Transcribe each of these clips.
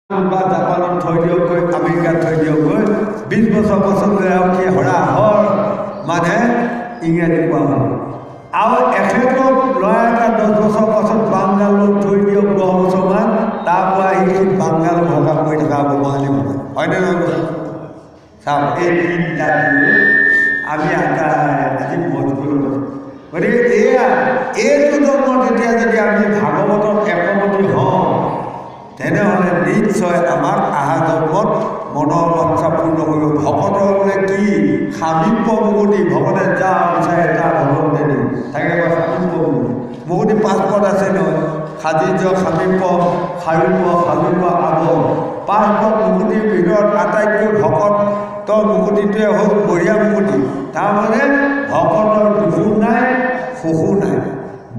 বা জাপানত থৈ দিয়কগৈ, আমেৰিকাত থৈ দিয়কগৈ, 20 বছৰ পাছতলৈ আৰু কি হৰাহৰ মানে ইংৰাজী কোৱা হ'ল। আৰু এখেতক ল'ৰা এটা 10 বছৰ পাছত বাংগালোৰত থৈ দিয়ক 10 বছৰমান, তাৰপৰা আহি বাংগাল ভগা কৰি থকা হ'ব বঙালী ভাষা, হয়নে নহয়? চাওক, এই তিনিটা আমি আজি মজবুত কৰিছোঁ। গতিকে এইটো জন্মত এতিয়া যদি আমি ভাগৱতত একমতি হওঁ, তেনেহ'লে নিশ্চয় আমাক অহা জন্মত মনৰ বাঞ্ছা পূৰ্ণ কৰিব। ভকতৰ বোলে কি সামীপ্য মুকুতি, ভকতে যা বিচাৰে এটা ভগৱতে দিওঁ, তাকে কয় সামীপ্য মুকুতি। 5 পদ আছে নহয়, সাজিজ্য, সামীপ্য, সাৰূপ্য, সামীপ্য, আৱ। 5 পদ মুকুতিৰ ভিতৰত আটাইতকৈ ভকতৰ মুকুতিটোৱে হ'ল বঢ়িয়া মুকুতি। তাৰমানে ভকতৰ দুখো নাই, সুখো নাই,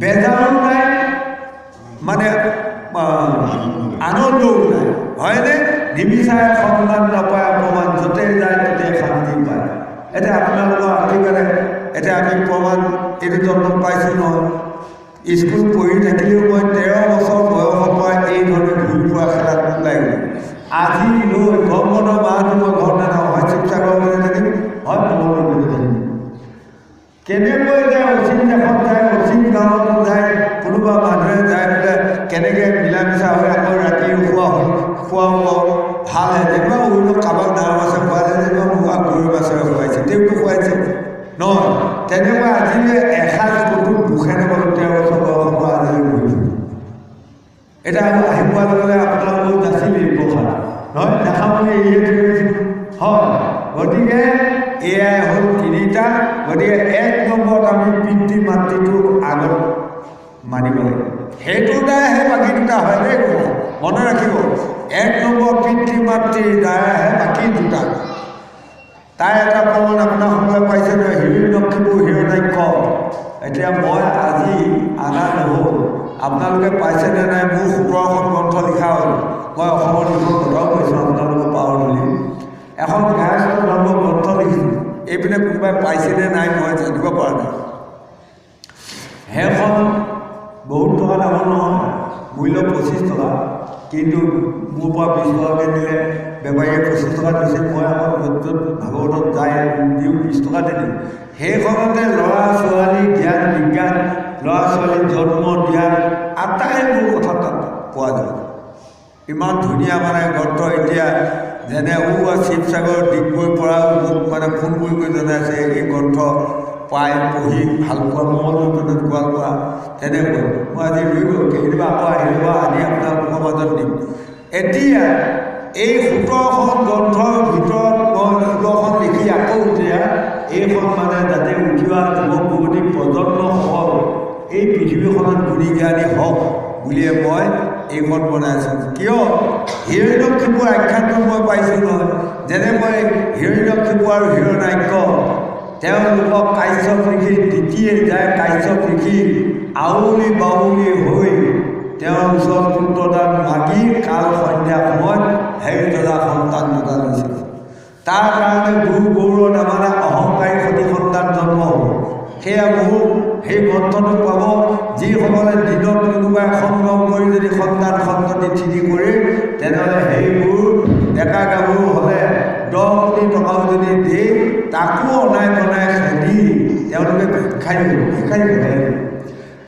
বেজাৰো নাই, মানে আনন্দও নাই, হয়নে? নিবিচাৰে সন্মান নাপায়, অপমান য'তে যায় ত'তে শান্তি পায়। এতিয়া আপোনালোকৰ আজিকালি এতিয়া আমি প্ৰমাণ এইটো জন্ম পাইছোঁ নহয়। স্কুল পঢ়ি থাকিলেও মই 13 বছৰ বয়সৰ পৰা এই ধৰণে ঘূৰি ফুৰা খেলাত ওলাই গ'লোঁ। আজি লৈ গৰম বন্ধৰ মাহটো মই ঘৰত নাথাকোঁ, হয় শিৱসাগৰ গৈ থাকিম, হয় মংগলদৈ গৈ থাকিম। কেনেকৈ যায়, অচিন দেশত যায়, অচিন গাঁৱত যায়, কোনোবা মানুহে যায় বোলে কেনেকৈ মিলা মিছা হৈ আকৌ ৰাতি খুৱাব ভালহে, যেনিবা উৰিলো কাৰোবাক ডাঙৰ মাছে খুৱালে, যেনিবা মোক গৰুৰ মাছেৰে খুৱাইছে, তেওঁকো খুৱাইছে নহয়। তেনেকুৱা আজিলৈ এসাঁজ ক'তো দুখে নাপালোঁ, 13 বছৰ বয়সৰ পৰা আজিলৈ ঘূৰিছোঁ। এতিয়া আকৌ আহি পোৱাৰ লগে লগে আপোনালোকেও যাচিলেই প্ৰসাদ নহয়, নাখাবলৈ এৰিয়ে থৈ হয়। গতিকে এয়াই হ'ল 3টা। গতিকে 1 নম্বৰত আমি পিতৃ মাতৃটো আগত মানিব লাগিব, সেইটো দ্বাৰাহে বাকী 2টা হয় দেই, মনে ৰাখিব। 1 নম্বৰ পিতৃ মাতৃৰ দ্বাৰাহে বাকী 2টা। তাই এটা প্ৰমাণ আপোনাসকলে পাইছে নহয়, হিৰণ্যকশিপু হিৰণ্যাক্ষ। এতিয়া মই আজি আনা নহ'ল, আপোনালোকে পাইছেনে নাই? মোৰ 17খন গ্ৰন্থ লিখা হ'ল। মই অসমৰ লিখক কথাও কৈছোঁ, আপোনালোকক পাহৰিলি এখন গায়স্ত ধৰ্ম গ্ৰন্থ লিখিছোঁ। এইপিনে কোনোবাই পাইছেনে নাই মই জানিব পৰা নাই। সেইখন বহুত টকা দামৰ নহয়, মূল্য 25 টকা, কিন্তু মোৰ পৰা 20 টকাকৈ দিলে বেপাৰীয়ে 25 টকা দিছে। মই আকৌ য'ত ভাগৱতত যায় দিওঁ 20 টকা দিলোঁ। সেইখনতে ল'ৰা ছোৱালী জ্ঞান বিজ্ঞান, ল'ৰা ছোৱালীৰ জন্ম জ্ঞান আটাইবোৰ কথা তাত পোৱা যায়। ইমান ধুনীয়া মানে গ্ৰন্থ। এতিয়া যেনে শিৱসাগৰ ডিগবৈৰ পৰাও মোক মানে ফোন কৰি জনাইছে এই গ্ৰন্থ পাই পঢ়ি ভাল পোৱা, মংগলদৈ গোৱালপাৰা তেনেকৈ। মই আজি ৰৈ গ'ল, কেতিয়াবা আকৌ আহিব, আনি আপোনালোকৰ মাজত দিম। এতিয়া এই 17খন গ্ৰন্থৰ ভিতৰত মই 16খন লিখি আকৌ এতিয়া এইখন মানে যাতে উঠিওৱা যুৱক যুৱতী প্ৰজন্মসকল এই পৃথিৱীখনত গুণী জ্ঞানী হওক বুলিয়ে মই এইখন বনাইছোঁ। কিয়? হিৰণ্যকশিপুৰ আখ্যানটো মই পাইছোঁ নহয়। যেনে মই হিৰণ্যকশিপু আৰু হিৰণ্যাক্ষ, তেওঁলোকক কাশ্যপ ঋষি দ্বিতীয় যায়, কাশ্যপ ঋষি আউলি বাউলি হৈ তেওঁৰ ওচৰত পুত্ৰদান মাগি কাল সন্ধ্যা সময়ত হেৰিজনা সন্তান দুটা লৈছিল। তাৰ কাৰণে গুৰু গৌৰৱ নামানে অহংকাৰী সতি সন্তান জন্ম হ'ব। সেয়া মোৰ সেই গ্ৰন্থটো পাব। যিসকলে দিনত কোনোবাই সংগ্ৰহ কৰি যদি সন্তান সন্ততি ঠিকি কৰে, তেনেহ'লে সেইবোৰ ডেকা গাভৰু হ'লে 10 কোটি টকাও যদি দিয়ে, তাকো অনাই বনাই খেদি তেওঁলোকে ভিক্ষাৰী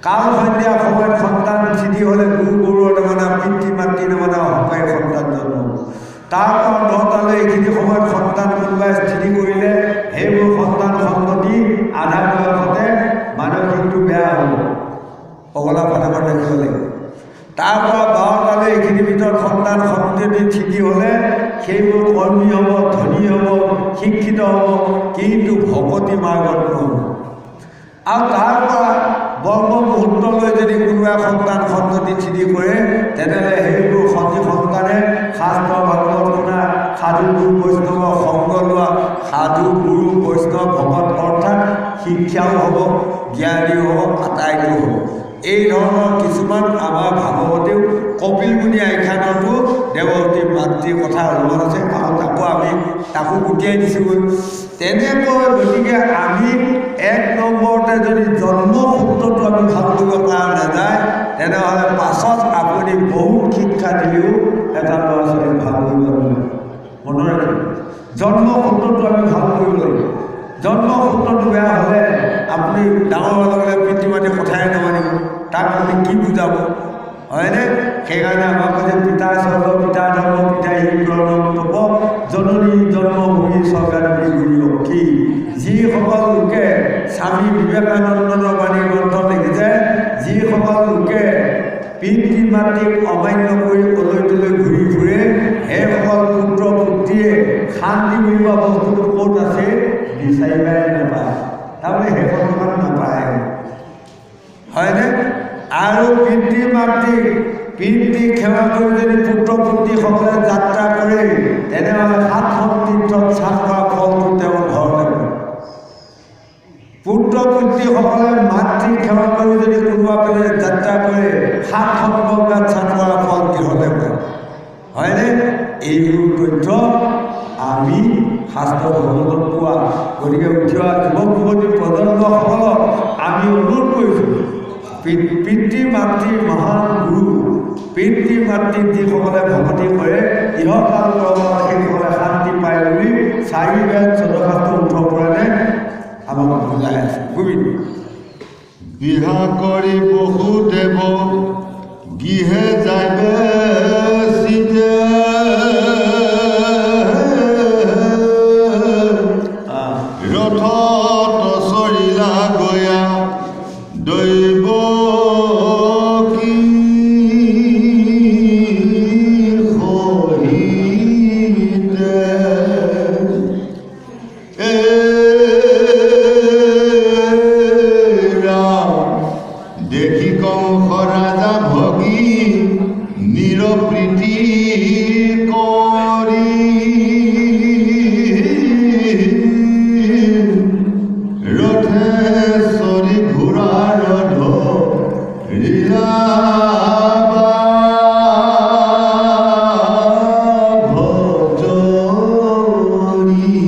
কাল সন্ধ্যা সময়ত সন্তান চিধি হ'লে গুৰু গৌৰৱ নামানা পিতৃ মাতৃ নামানা অহংকাৰী সন্তান জন্ম। তাৰপৰা 10টালৈ এইখিনি সময়ত সন্তান কোনোবাই স্থিতি কৰিলে, সেইবোৰ সন্তান সন্ততি আধা বয়সতে মানসিকটো বেয়া হ'ব, পগলা পথাৰত দেখিব লাগিব। তাৰপৰা 12টালৈ এইখিনিৰ ভিতৰত সন্তান সন্ততি স্থিতি হ'লে সেইবোৰ কৰ্মী হ'ব, ধনী হ'ব, শিক্ষিত হ'ব, কিন্তু ভকতি মাৰ্গত নহ'ব। আৰু তাৰপৰা ব্ৰহ্ম মুহূৰ্তলৈ যদি কোনোবাই সন্তান সন্ততি স্থিতি কৰে, তেনেহ'লে সেইবোৰ সন্তানে শাস্ত্ৰ ভাগৱত শুনা, সাধু গুৰু বৈষ্ণৱৰ সংগ লোৱা, সাধু গুৰু বৈষ্ণৱ ভকত অৰ্থাৎ শিক্ষাও হ'ব, জ্ঞানীও হ'ব, আটাইটো হ'ব। এই ধৰণৰ কিছুমান আমাৰ ভাগৱতেও কপিল মুনি আখ্যানতো দেৱতী মাতৃৰ কথা অলপমান আছে, আৰু তাকো গুটিয়াই দিছোঁগৈ। তেনেকৈ গতিকে আমি 1 নম্বৰতে যদি জন্মসূত্ৰটো আমি ভাল কৰিব পৰা নাযায়, তেনেহ'লে পাছত আপুনি বহুত শিক্ষা দিলেও এটা ল'ৰা ছোৱালী জন্মসূত্ৰটো বেয়া হ'লে আপুনি ডাঙৰ হোৱাৰ লগে লগে পিতৃ মাতৃ কথাই নামানিব, তাক আপুনি কি বুজাব? হয়নে? সেইকাৰণে আমাক কৈছে পিতা স্বৰ্গ পিতা ধৰ্ম পিতা হিৰণ তপ জননী জন্মভূমি চৰকাৰ গুৰি অক্ষী। যিসকল লোকে স্বামী বিবেকানন্দৰ বাণী গ্ৰন্থ লিখিছে, যিসকল লোকে পিতৃ মাতৃক অমান্য কৰি অলৈতলৈ ঘূৰি ফুৰে, সেইসকল পুত্ৰ পুত্ৰীয়ে শান্তি বুলিবা বস্তুটো ক'ত আছে বিচাৰিবাই নাপায়, তাৰমানে সেইসকল নাপায়। হয়নে? আৰু পিতৃ মাতৃক সেৱা কৰি যদি পুত্ৰ পুত্ৰীসকলে যাত্ৰা কৰে, তেনেহ'লে 7খন তীৰ্থত স্নান কৰা ফলটো তেওঁৰ ঘৰতে পায়। পুত্ৰ পুত্ৰীসকলে মাতৃক সেৱা কৰি যদি কোনোবা পেলে যাত্ৰা কৰে, 7খন গংগাত স্নান কৰা ফল গৃহতে পায়। হয়নে? এইবোৰ তথ্য আমি শাস্ত্ৰ ভগৱতত পোৱা। গতিকে উঠি অহা যুৱক যুৱতী প্ৰজন্মসকলক আমি অনুৰোধ কৰিছোঁ, পিতৃ মাতৃ মহান গুৰু, পিতৃ মাতৃক যিসকলে ভকতি কৰে ইহকাল পৰকাল সেইসকলে শান্তি পায় বুলি 4 বেদ 14 শাস্ত্ৰ 18 পুৰাণে আমাক বুজাই আছে। গৃহা কৰি বহু দেৱ গৃহে যাইবে চিতে ৰথত চৰিলা গয়া দৈব কি সহিতে দেখি কংস ৰাজা ভগী নিৰপ্ৰীতি কৰি ৰথে চৰি ঘোঁৰাৰ ধৰিলা ভজনী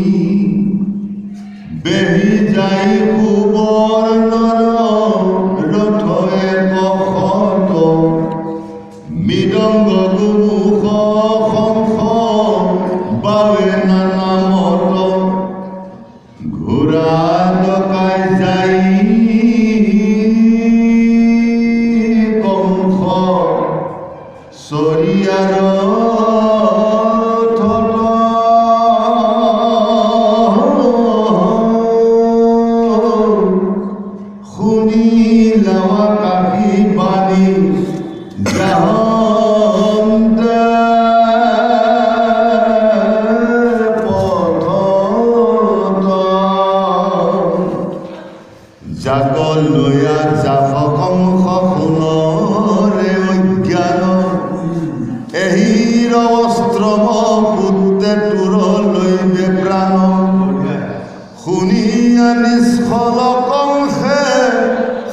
বেহি যাই সুবৰ্ণৰ ৰথে কশত মৃদংগ গুমুখ শংখ বাৱে নানামত ঘোঁৰা ডকাই যাই কংস চৰিয়াৰ শুনি লাৱা কাশী বাণী যাহন্তে পথত জাগল লৈয়া জাপ কংস শুনৰে অজ্ঞান এহিৰ অস্ত্ৰম পুত্ৰে তোৰ লৈবে প্ৰাণ শুনিয়া নিষ্ফল কংসে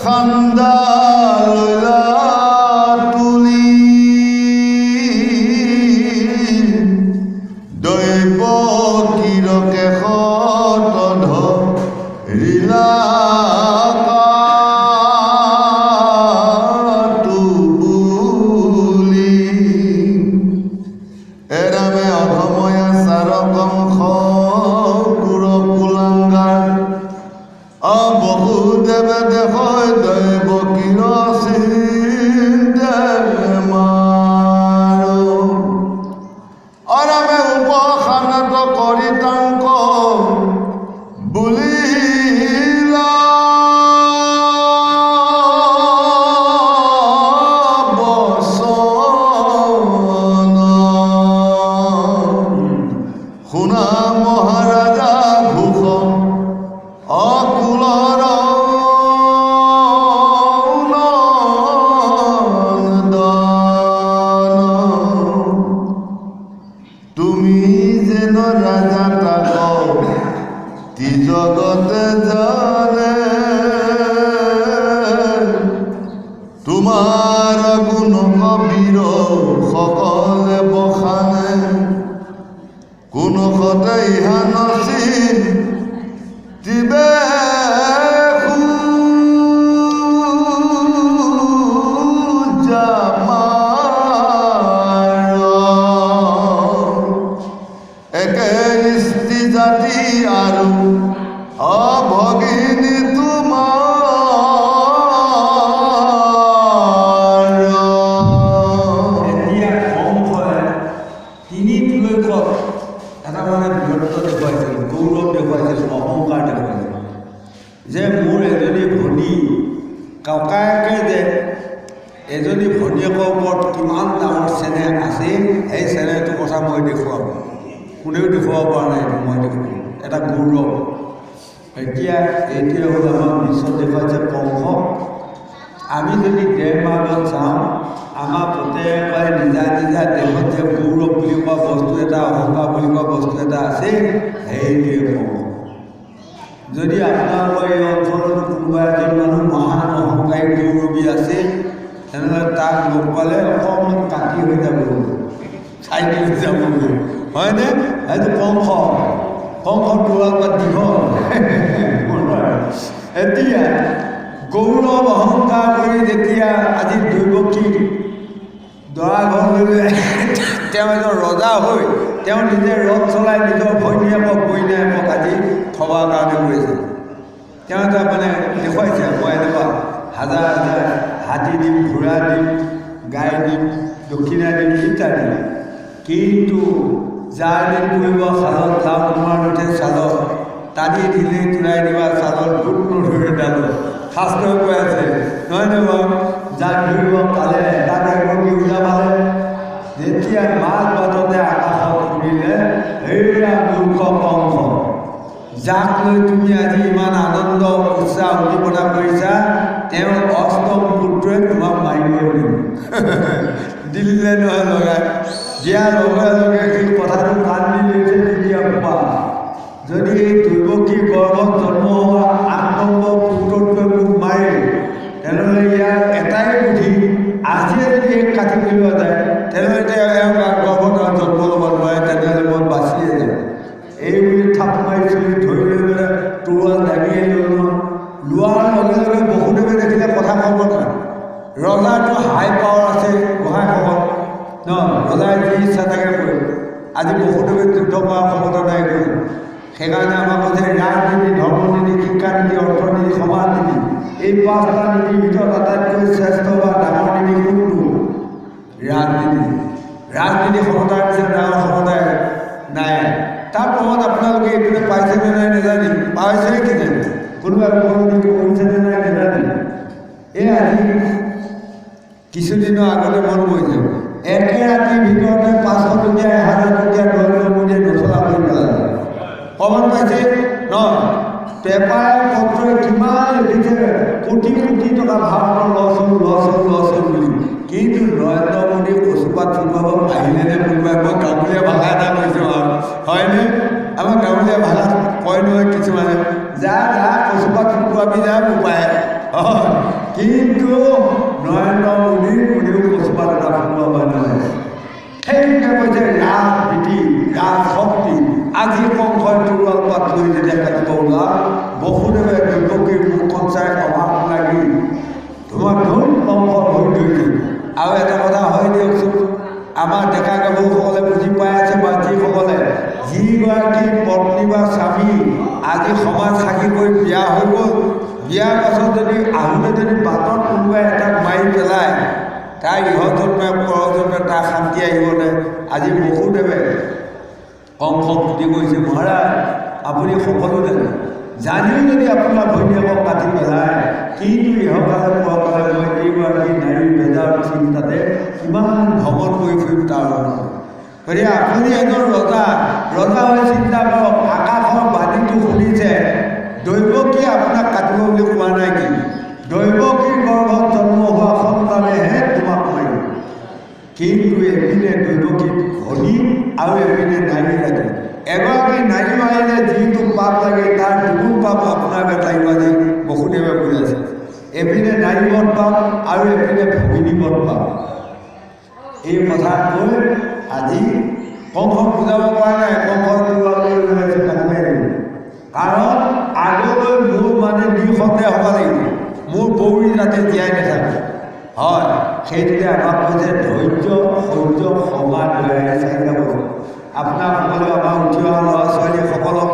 খান্দা লৈলা তুলি দৈব কিৰকে শত ধৰিলা কাটো বুলি এৰামে অধময়া চাৰ কংস কুৰ কুলাংগাৰ বহুদেৱে দেহ দৈব কিৰচিন্তে মাৰ অৰামে উপখানত কৰি তাংক বুলিলা বচন শুনা মহাৰাজা ভূষণ অকুলৰ তুমি যেন ৰাজা তাক জগতে জানে তোমাৰ গুণ কবিৰ সকলে বখানে কোনো সতে ইহা নচিন তিবে একে ইস্তি জাতি আৰু কাৰণে বীৰত্ব দেখুৱাইছিল, গৌৰৱ দেখুৱাইছিল, অহংকাৰ দেখুৱাইছিল যে মোৰ এজনী ভনী ককায়েকে যে এজনী ভনীয়েকৰ ওপৰত কিমান ডাঙৰ চেনেহ আছে, সেই চেনেহটোৰ কথা মই দেখুৱাম। কোনেও দেখুৱাব পৰা নাই, মই দেখুৱাম। এটা গৌৰৱ। এতিয়া এইটোৱে হ'ল আমাৰ বিশ্বত দেখুৱাইছে পংখ। আমি যদি দেহ মাৰ্গত চাওঁ, আমাৰ প্ৰত্যেকৰে নিজা নিজা দেহত যে গৌৰৱ বুলি কোৱা বস্তু এটা, অহংকাৰ বুলি কোৱা বস্তু এটা আছে, সেইটোৱে পংখ। যদি আপোনালোকৰ এই অঞ্চলত কোনোবা এজন মানুহ মহান অহংকাৰী গৌৰৱী আছে, তেনেহ'লে তাক লগ পালে অকণমান কাটি হৈ যাবগৈ, চাইকেল হৈ যাবগৈ, হয়নে? সেইটো পংখ। পংখ তোৰাল বা দীঘল। এতিয়া গৌৰৱ অহংকাৰ কৰি যেতিয়া আজি দৈৱকী দৰা ঘৰলৈ তেওঁ এজন ৰজা হৈ তেওঁ নিজে ৰথ চলাই নিজৰ ভৈনীয়েকক কইনায়েকক আজি থবাৰ কাৰণে কৰিছে। তেওঁ এটা মানে দেখুৱাইছে, মই এনেকুৱা হাজাৰ হাজাৰ হাতী দিম, ঘোঁৰা দিম, গাই দিম, দক্ষিণা দিম, ইত্যাদি। কিন্তু যাৰ দিন কৰিব শালত লাভ তোমাৰ নুঠে চালত, টানি দিলেই তোলাই দিবা চালত, গোট নধৰি ডালত। শাস্ত্ৰই কৈ আছে, নহয়নে বাৰু? যাক ধৰিব পালে তাক এগৰাকী উজা পালে। যেতিয়া মাছ বাটতে আকাশত উৰিলে, সেইয়া মূৰ্খ পংখ। যাক লৈ তুমি আজি ইমান আনন্দ উৎসাহ উদ্দীপনা কৰিছা, তেওঁ অষ্টম পুত্ৰই তোমাক মাৰিব দিব। দিলে নহয় লগাই দিয়াৰ লগে লগে সেই কথাটো কাণ দি লৈছে। তেতিয়া কোৱা যদি এই দৈৱকী গৰ্ভত জন্ম হোৱা ৮ নম্বৰ পুত্ৰটোৱে মোক মাৰে, তেনেহ'লে ইয়াৰ এটাই বুদ্ধি, আজিয়ে যদি এক কাটি কৰিব যায়, তেনেহ'লে এওঁক গৰ্ভত জন্ম ল'ব নোৱাৰে, তেনেহ'লে মই বাচিয়ে যাম। এই বুলি থাপ মাৰিছিল, ধৰি লৈ পেলাই তোৰাল দাঙি আহিলোঁ। লোৱাৰ লগে লগে বসুদেৱে দেখিলে কথা ক'ব নোৱাৰে। ৰজাটো হাই পাৱাৰ আছে গোহাঁইসকল ন, ৰজাই যি ইচ্ছা তাকে কৰিব। আজি বসুদেৱে যুদ্ধ কৰাৰ ক্ষমতা নাই কৰিব। সেইকাৰণে আমাক কৈছে ৰাজনীতি, ধৰ্মনীতি, শিক্ষানীতি, অৰ্থনীতি, সমাজনীতি, এই 5টা নীতিৰ ভিতৰত আটাইতকৈ শ্ৰেষ্ঠ বা ডাঙৰ নীতি কোনটো? ৰাজনীতি। ৰাজনীতি ক্ষমতাৰ পিছত ডাঙৰ ক্ষমতা নাই। তাৰ প্ৰমাণ আপোনালোকে এইটোতে পাইছেনে নাই নেজানি, পাইছে কি জানি, কোনোবা উপনীতি কৰিছেনে নাই নেজানি। এই আজি কিছুদিনৰ আগতে মন কৰিছে, একে ৰাতিৰ ভিতৰতে 500 টকীয়া 1000 টকীয়া নৰেন্দ্ৰ মোদীয়ে নচলা কৰি পেলালে। প্ৰমাণ পাইছে ন? পেপাৰ পত্ৰই কিমান লিখিছে, কোটি কোটি টকা ভাৰতৰ লছ হ'ল বুলি। কিন্তু নৰেন্দ্ৰ মোদী কচুপাত চুপাব আহিলেনে কোনোবাই? মই গাঁৱলীয়া ভাষা এটা কৈছোঁ আৰু, হয়নে? আমাৰ গাঁৱলীয়া ভাষাত কয় নহয় কিছুমানে, যা যা কচুপাত চুপাবি যা উপায়। কিন্তু নৰেন্দ্ৰ মোদীও কচুপাত এটা ফুটুৱাব নহয়। সেইটোকে কৈছে ৰাজনীতি, ৰাজশক্তি। আজি কংসই তোৰাল পাত লৈ যেতিয়া কাটিব ওলা, বসুদেৱে দৈৱকীৰ মুখখন চাই অভাৱ লাগি তোমাক ধন কংস হৈ ধৰিছিল। আৰু এটা কথা হয় দিয়কচোন, আমাৰ ডেকা গাভৰুসকলে বুজি পাই আছে বা যিসকলে যিগৰাকী পত্নী বা স্বামী আজি সমাজ সাক্ষী কৰি বিয়া হৈ গ'ল, বিয়াৰ পাছত যদি আহোঁতে যদি বাটত কোনোবাই এটাক মাৰি পেলায়, তাৰ ইহঁতজন্মে পৰজন্মে তাৰ শান্তি আহিবনে? আজি বসুদেৱে কংসক তুতি কৰিছে, মহাৰাজ আপুনি সকলো জানিও যদি আপোনাৰ ভৈনীয়েকক কাটি পেলায়, কিন্তু ইহকালে পৰকালে মই এইগৰাকী নাৰীৰ বেজাৰ চিন্তাতে কিমান ভ্ৰমণ কৰি ফুৰিম তাৰ গতিকে আপুনি এজন ৰজা হৈ চিন্তা কৰক। আকাশৰ বাণীটো শুনিছে, দৈৱকী আপোনাক কাটিব বুলি কোৱা নাই কি? দৈৱকীৰ গৰ্ভত জন্ম হোৱা সন্তানেহে তোমাক মাৰিব। কিন্তু এপিনে দৈৱকীক ধনী আৰু এপিনে নাৰী লাগে। এগৰাকী নাৰী মাৰিলে যিটো পাপ লাগে তাৰ দুগুণ পাপ আপোনাৰ গাত লাগিব। আজি বসুদেৱে বুজাইছে, এপিনে নাৰী বধ পাপ আৰু এপিনে ভগিনী বধ পাপ। এই কথা কৈ আজি কংসক বুজাব পৰা নাই। কংসৰ কাৰণ আগলৈ মোৰ মানে নিঃসন্দেহ হ'ব লাগিব, মোৰ বৌৰী যাতে জীয়াই নাথাকে। হয়, সেইটোতে আমাক কৈছে ধৈৰ্য, সৌৰ্য, ক্ষমা, দয়াৰে চাৰিটা বস্তু। আপোনাসকলে আমাৰ উঠি অহা ল'ৰা ছোৱালীসকলক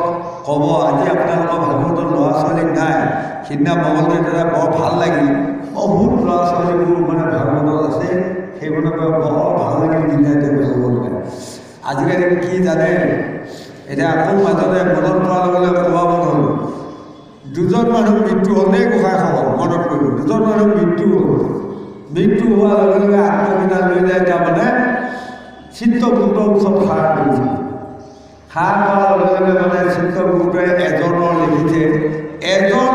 ক'ব, আজি আপোনালোকৰ ভাগৱতৰ ল'ৰা ছোৱালীক নাই, সিদিনা মঙলদৈত এটা বৰ ভাল লাগিল। বহুত ল'ৰা ছোৱালীবোৰ মানে ভাগৱতত আছে, সেইবোৰৰ বৰ ভাল লাগিল। আজিকালি কি জানে, এতিয়া আকৌ মাজতে মনত পোৱাৰ লগে লগে কোৱা মন হ'ল দুজন মানুহ মৃত্যু হ'লেই গোসাঁই খবৰ মনত পৰিব দুজন মানুহ মৃত্যু হ'ল মৃত্যু হোৱাৰ লগে লগে আত্মবিনা লৈ যায় তাৰমানে চিত্ৰগুপ্তৰ ওচৰত সাৰ কৰিছে সাৰ কৰাৰ লগে লগে মানে চিত্ৰগুপ্তই এজনৰ লিখিছে এজন